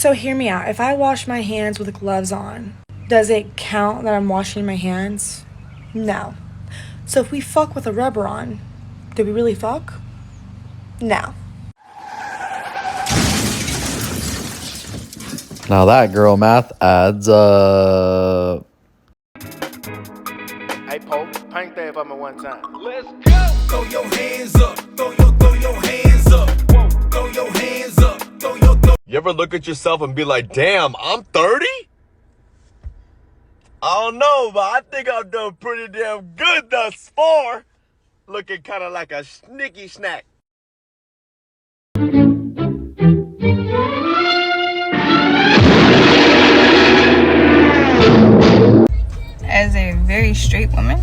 So hear me out. If I wash my hands with gloves on, does it count that I'm washing my hands? No. So if we fuck with a rubber on, do we really fuck? No. Now that girl math adds up. Hey, Pope, paint that for me one time. Let's go! Throw your hands up, throw your hands up. Whoa. Throw your hands up, throw. You ever look at yourself and be like, damn, I'm 30? I don't know, but I think I've done pretty damn good thus far. Looking kind of like a snicky snack. As a very straight woman,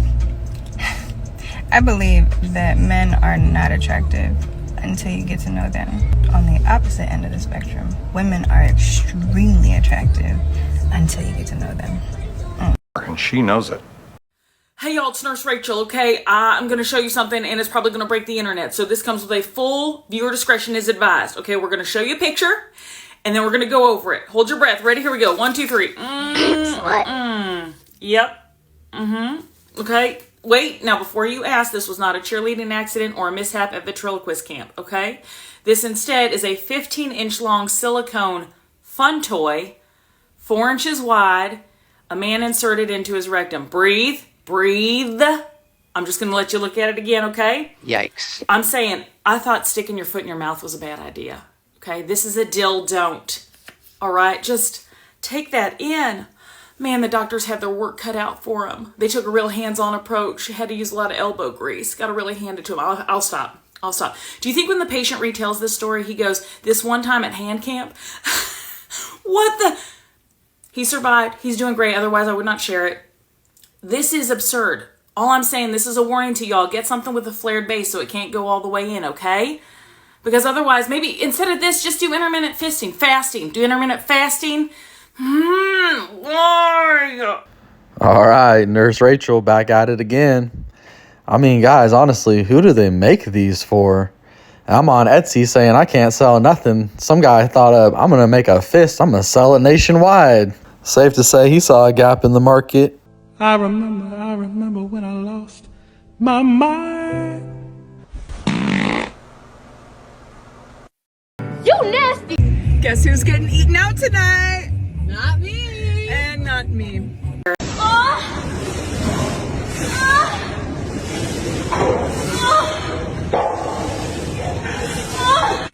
I believe that men are not attractive until you get to know them. On the opposite end of the spectrum, women are extremely attractive until you get to know them. And she knows it. Hey y'all, it's Nurse Rachel, okay? I'm gonna show you something and it's probably gonna break the internet. So this comes with a full viewer discretion is advised. Okay, we're gonna show you a picture and then we're gonna go over it. Hold your breath. Ready? Here we go. 1, 2, 3. Yep. Okay. Wait. Now, before you ask, this was not a cheerleading accident or a mishap at ventriloquist camp, okay? This instead is a 15-inch long silicone fun toy, 4 inches wide, a man inserted into his rectum. Breathe. Breathe. I'm just going to let you look at it again, okay? Yikes. I'm saying, I thought sticking your foot in your mouth was a bad idea, okay? This is a don't. All right? Just take that in. Man, the doctors had their work cut out for them. They took a real hands-on approach. Had to use a lot of elbow grease. Got to really hand it to them. I'll stop. Do you think when the patient retells this story, he goes, this one time at hand camp? What the? He survived. He's doing great. Otherwise, I would not share it. This is absurd. All I'm saying, this is a warning to y'all. Get something with a flared base so it can't go all the way in, okay? Because otherwise, maybe instead of this, just do intermittent fasting. Do intermittent fasting. Why? All right, Nurse Rachel back at it again. I mean, guys, honestly, who do they make these for? I'm on Etsy saying I can't sell nothing. Some guy thought of, I'm going to make a fist. I'm going to sell it nationwide. Safe to say he saw a gap in the market. I remember when I lost my mind. You nasty! Guess who's getting eaten out tonight? Not me! And not me.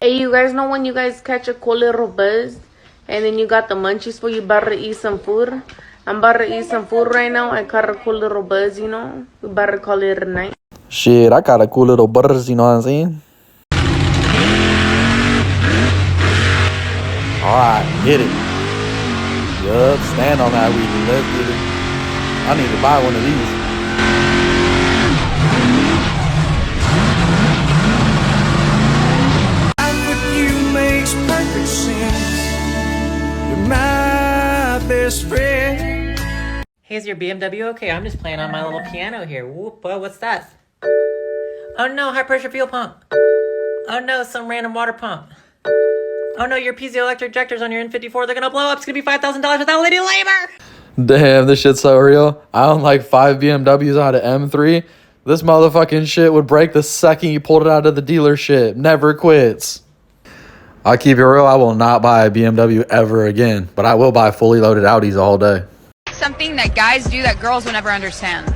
Hey, you guys know when you guys catch a cool little buzz and then you got the munchies for you about to eat some food? I'm about to eat some food right now. I caught a cool little buzz, you know? We about to call it a night. Shit, I got a cool little buzz, you know what I'm saying? Alright, hit it. Yup, stand on that weed. Let's get it. I need to buy one of these. Perfect sense. You're my best friend. Here's your BMW. Okay, I'm just playing on my little piano here. Whoop, what's that? Oh no, high pressure fuel pump. Oh no, some random water pump. Oh no, your piezoelectric injectors on your N54, they're gonna blow up. It's gonna be $5,000 without any labor. Damn, this shit's so real. I own like 5 BMWs out of M3. This motherfucking shit would break the second you pulled it out of the dealership. Never quits. I'll keep it real, I will not buy a BMW ever again, but I will buy fully loaded Audis all day. Something that guys do that girls will never understand.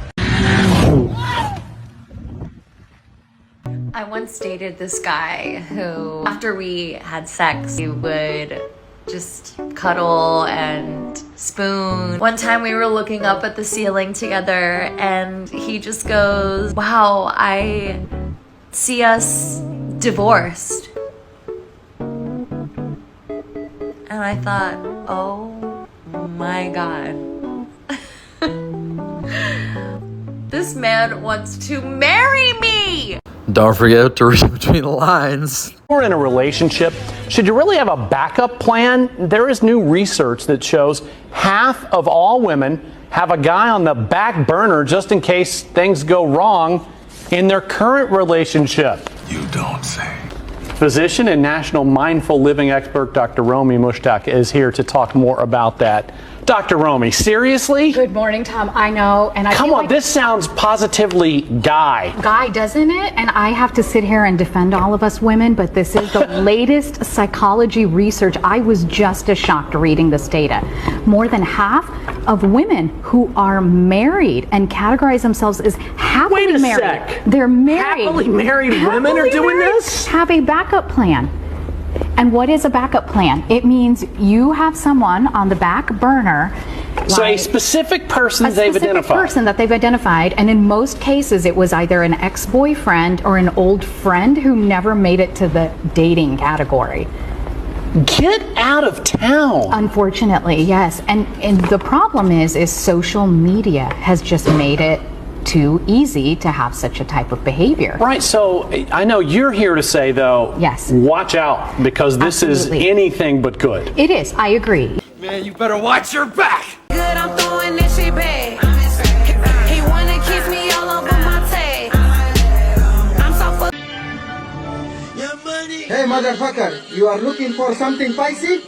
I once dated this guy who, after we had sex, he would just cuddle and spoon. One time we were looking up at the ceiling together and he just goes, wow, I see us divorced. And I thought, oh my God. This man wants to marry me! Don't forget to read between the lines. We're in a relationship. Should you really have a backup plan? There is new research that shows half of all women have a guy on the back burner just in case things go wrong in their current relationship. You don't say. Physician and national mindful living expert Dr. Romy Mushtaq is here to talk more about that. Dr. Romy, seriously? Good morning, Tom. I know, and I Come feel on, like this sounds positively guy, doesn't it? And I have to sit here and defend all of us women, but this is the latest psychology research. I was just as shocked reading this data. More than half of women who are married and categorize themselves as happily Wait a married. sec. They're married. Happily married women are doing this? Have a backup plan. And what is a backup plan? It means you have someone on the back burner. So a specific person they've identified. Person that they've identified, and in most cases it was either an ex-boyfriend or an old friend who never made it to the dating category. Get out of town. Unfortunately, yes. And the problem is social media has just made it too easy to have such a type of behavior. Right, so I know you're here to say, though, yes, watch out, because this is anything but good. It is, I agree. Man, you better watch your back. Good, I'm throwing this shit back. He wanna kiss me all over my tag. I'm so Hey, motherfucker, you are looking for something spicy?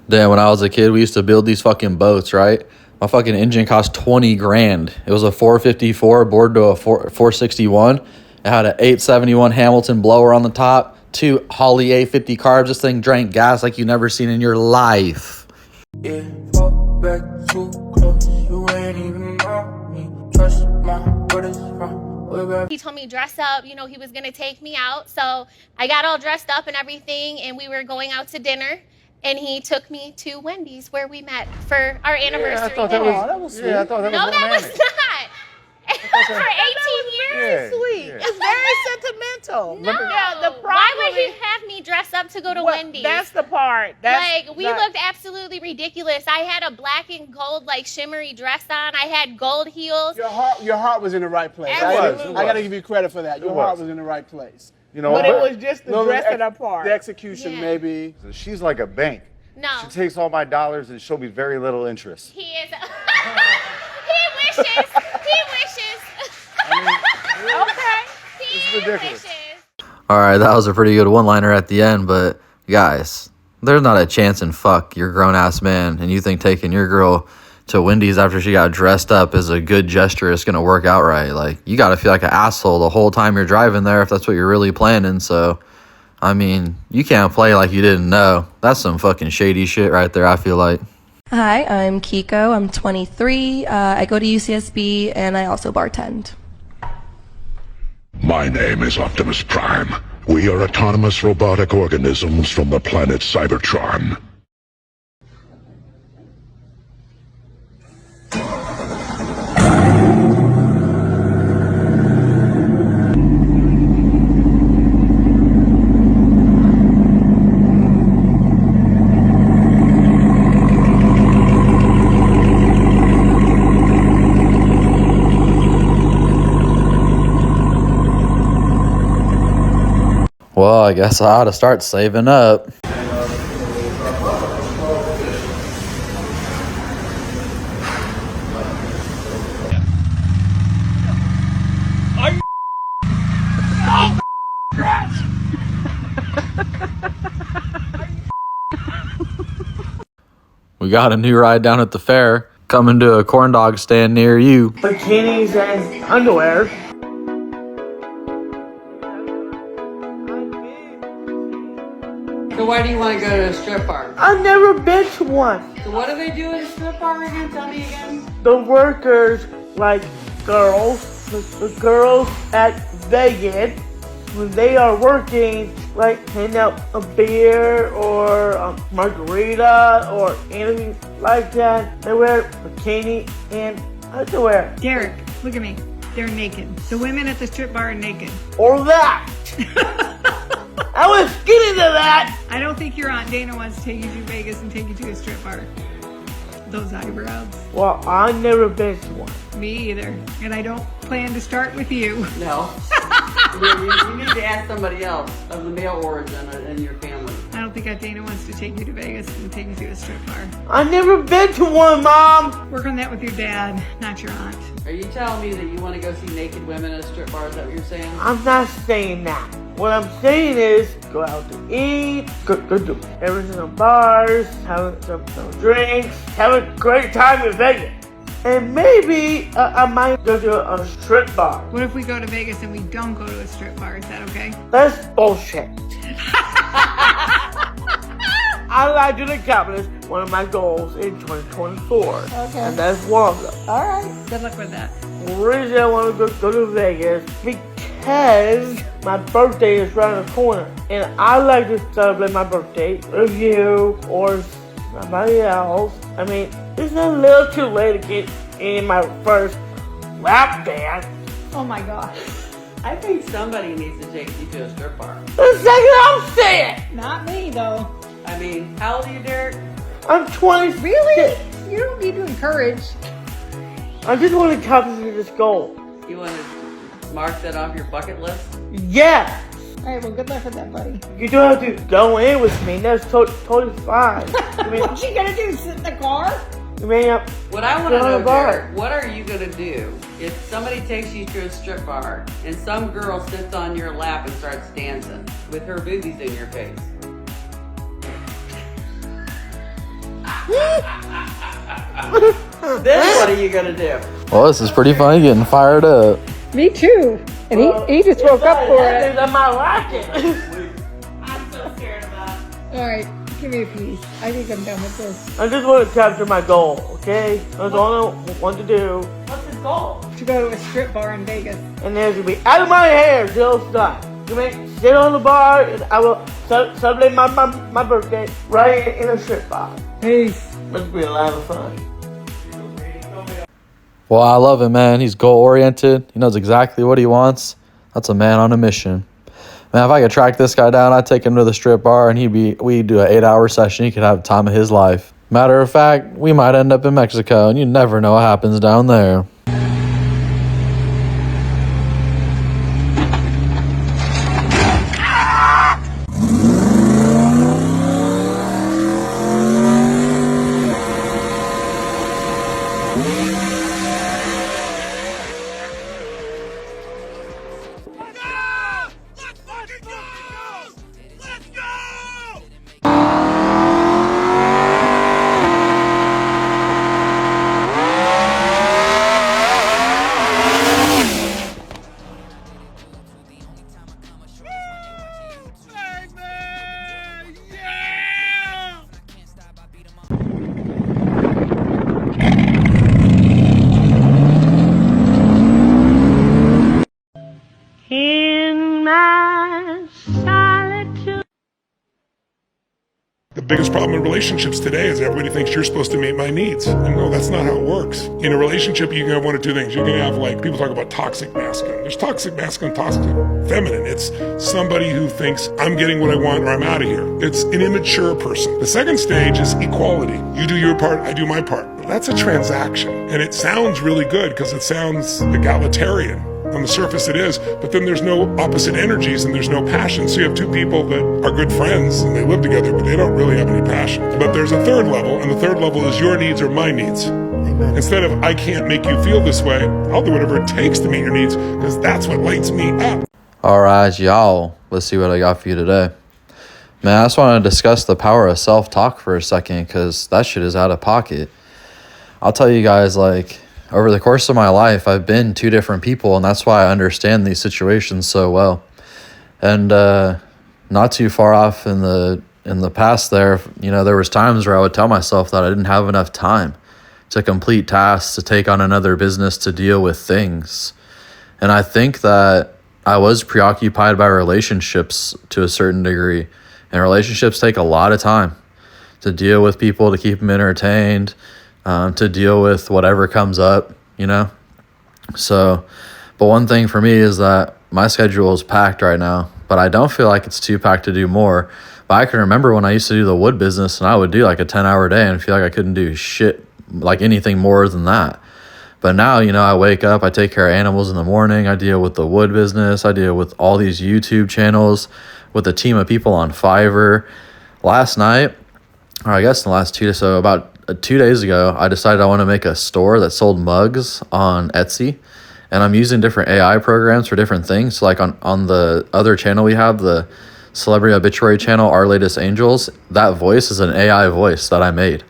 Damn, when I was a kid, we used to build these fucking boats, right? My fucking engine cost 20 grand. It was a 454 bored to a 461. It had an 871 Hamilton blower on the top, 2 Holley A50 carbs. This thing drank gas like you never seen in your life. Yeah, fall back too close. You ain't even know me. Trust my brothers from way back. He told me dress up, you know, he was gonna take me out. So I got all dressed up and everything, and we were going out to dinner. And he took me to Wendy's where we met for our anniversary. Yeah, I thought that was sweet. Yeah, I thought that was that was romantic. not. For 18 years? Sweet. Yeah. It's very sentimental. No. Yeah, the problem Why would he is- have me dress up to go to Well, Wendy's? that's the part. That's Like, we not- looked absolutely ridiculous. I had a black and gold, like, shimmery dress on. I had gold heels. Your heart was in the right place. Absolutely. I got to give you credit for that. Your It heart was. was in the right place. You know, but it was just the dressing up part. The execution, maybe. She's like a bank. No. She takes all my dollars and show me very little interest. He is. He wishes. He wishes. Okay. It's ridiculous. All right, that was a pretty good one-liner at the end, but guys, there's not a chance in fuck you're a grown-ass man and you think taking your girl to Wendy's after she got dressed up is a good gesture. It's going to work out right. Like, you got to feel like an asshole the whole time you're driving there if that's what you're really planning. So, I mean, you can't play like you didn't know. That's some fucking shady shit right there, I feel like. Hi, I'm Kiko. I'm 23. I go to UCSB and I also bartend. My name is Optimus Prime. We are autonomous robotic organisms from the planet Cybertron. Well, I guess I ought to start saving up. Are you? Oh, We got a new ride down at the fair. Coming to a corn dog stand near you. Bikinis and underwear. So why do you want to go to a strip bar? I've never been to one. So what do they do at a strip bar again? Tell me again. The workers, like girls, the girls at Vegas, when they are working, like handing out a beer or a margarita or anything like that, they wear bikini and underwear. Derek, look at me. They're naked. The women at the strip bar are naked. Or that. I was getting to that. I don't think your Aunt Dana wants to take you to Vegas and take you to a strip bar. Those eyebrows. Well, I've never been to one. Me either. And I don't plan to start with you. No. you need to ask somebody else of the male origin in your family. I don't think that Dana wants to take you to Vegas and take you to a strip bar. I've never been to one, Mom. Work on that with your dad, not your aunt. Are you telling me that you want to go see naked women at a strip bar? Is that what you're saying? I'm not saying that. What I'm saying is go out to eat, go do everything in bars, have some drinks, have a great time in Vegas. And maybe I might go to a strip bar. What if we go to Vegas and we don't go to a strip bar? Is that okay? That's bullshit. I'd like to accomplish one of my goals in 2024. Okay. And that's one of them. All right. Good luck with that. The reason I want to go to Vegas because my birthday is right around the corner. And I like to celebrate my birthday with you or somebody else. I mean, it's a little too late to get in my first lap dance. Oh my gosh. I think somebody needs to take you to a strip bar. The second I'm saying. Not me, though. I mean, how old are you, Derek? I'm 20. Really? You don't need to encourage. I just want to accomplish this goal. You want to mark that off your bucket list? Yeah. All right, well, good luck with that, buddy. You don't have to go in with me. That's totally fine. What's she gonna do, sit in the car? What I want to know, Derek, what are you going to do if somebody takes you to a strip bar and some girl sits on your lap and starts dancing with her boobies in your face? Then what are you going to do? Well, this is pretty funny getting fired up. Me too. And he just woke up for it. I might like it. I'm so scared about it. All right, give me a piece. I think I'm done with this. I just want to capture my goal, okay? That's all I want to do. What's his goal? To go to a strip bar in Vegas. And then it's going to be out of my hair till it's done. You may sit on the bar and I will celebrate my birthday right in a strip bar. Peace. Must be a lot of fun. Well, I love him, man. He's goal-oriented. He knows exactly what he wants. That's a man on a mission. Man, if I could track this guy down, I'd take him to the strip bar and we'd do an 8-hour session. He could have the time of his life. Matter of fact, we might end up in Mexico, and you never know what happens down there. In my solitude. The biggest problem in relationships today is everybody thinks you're supposed to meet my needs. And no, that's not how it works. In a relationship, you can have one of two things. You can have, like, people talk about toxic masculine. There's toxic masculine, toxic feminine. It's somebody who thinks I'm getting what I want or I'm out of here. It's an immature person. The second stage is equality. You do your part, I do my part. That's a transaction. And it sounds really good because it sounds egalitarian. On the surface it is, but then there's no opposite energies and there's no passion. So you have two people that are good friends and they live together, but they don't really have any passion. But there's a third level, and the third level is your needs or my needs. Amen. Instead of I can't make you feel this way, I'll do whatever it takes to meet your needs because that's what lights me up. All right, y'all. Let's see what I got for you today. Man, I just want to discuss the power of self-talk for a second because that shit is out of pocket. I'll tell you guys, like, over the course of my life, I've been two different people, and that's why I understand these situations so well. And not too far off in the past there, you know, there was times where I would tell myself that I didn't have enough time to complete tasks, to take on another business, to deal with things. And I think that I was preoccupied by relationships to a certain degree. And relationships take a lot of time to deal with people, to keep them entertained, to deal with whatever comes up, you know? So, but one thing for me is that my schedule is packed right now, but I don't feel like it's too packed to do more. But I can remember when I used to do the wood business and I would do like a 10-hour day and feel like I couldn't do shit, like anything more than that. But now, you know, I wake up, I take care of animals in the morning, I deal with the wood business, I deal with all these YouTube channels, with a team of people on Fiverr. last night, or I guess in the last 2 days, so about 2 days ago, I decided I want to make a store that sold mugs on Etsy. And I'm using different AI programs for different things. So like on the other channel we have, the Celebrity Obituary channel, Our Latest Angels, that voice is an AI voice that I made.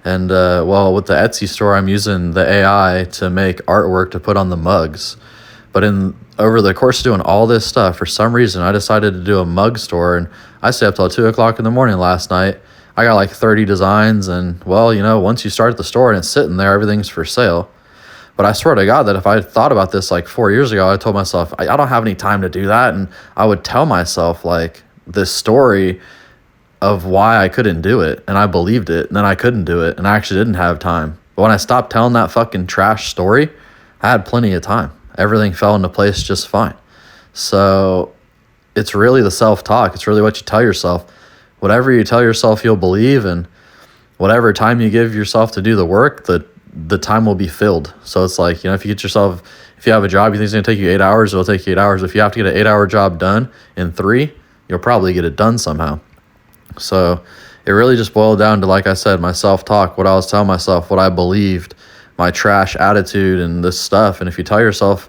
And well, with the Etsy store, I'm using the AI to make artwork to put on the mugs. But over the course of doing all this stuff, for some reason, I decided to do a mug store. And I stayed up till 2 o'clock in the morning last night. I got like 30 designs. And well, you know, once you start the store and it's sitting there, everything's for sale. But I swear to God that if I had thought about this like 4 years ago, I told myself, I don't have any time to do that. And I would tell myself like this story of why I couldn't do it. And I believed it. And then I couldn't do it. And I actually didn't have time. But when I stopped telling that fucking trash story, I had plenty of time. Everything fell into place just fine. So it's really the self-talk. It's really what you tell yourself. Whatever you tell yourself you'll believe, and whatever time you give yourself to do the work, the time will be filled. So it's like, you know, if you have a job you think it's going to take you 8 hours, it'll take you 8 hours. If you have to get an 8-hour job done in 3, you'll probably get it done somehow. So it really just boiled down to, like I said, my self-talk, what I was telling myself, what I believed, my trash attitude and this stuff. And if you tell yourself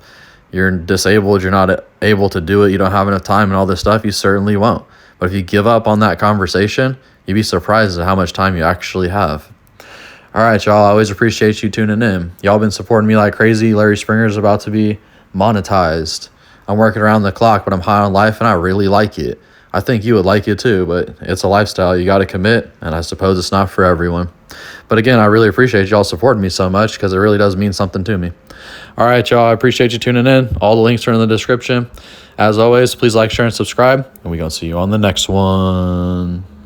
you're disabled, you're not able to do it, you don't have enough time and all this stuff, you certainly won't. But if you give up on that conversation, you'd be surprised at how much time you actually have. All right, y'all. I always appreciate you tuning in. Y'all been supporting me like crazy. Larry Springer's about to be monetized. I'm working around the clock, but I'm high on life, and I really like it. I think you would like it too, but it's a lifestyle. You got to commit, and I suppose it's not for everyone. But again, I really appreciate y'all supporting me so much because it really does mean something to me. All right, y'all. I appreciate you tuning in. All the links are in the description. As always, please like, share, and subscribe, and we're going to see you on the next one.